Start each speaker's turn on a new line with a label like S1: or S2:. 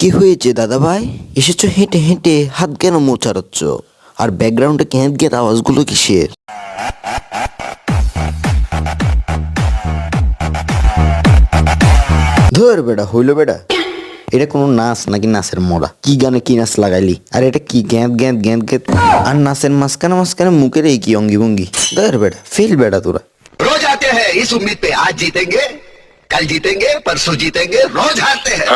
S1: কি হয়েছে দাদা ভাই? এসেছো হেঁটে হেঁটে, হাত কেন মোচাড়াচ্ছ? আর ব্যাকগ্রাউন্ডে ক্যাঁত ক্যাঁত আওয়াজগুলো কিসের? ধর বেটা, হইলো বেটা, এটা কোনো নাচ নাকি নাচের মোড়া? কি গানে কি নাচ লাগাইলি? আর এটা কি গ্যাঁত গ্যাঁত গ্যাঁত গ্যাঁত? আর নাচের মাঝখানে মাঝখানে মুখের এই কি অঙ্গি ভঙ্গি? ধর বেটা, ফেল বেটা তোরা।
S2: रोज आते हैं इस उम्मीद पे आज जीतेंगे, कल जीतेंगे, परसों जीतेंगे, रोज हारते हैं।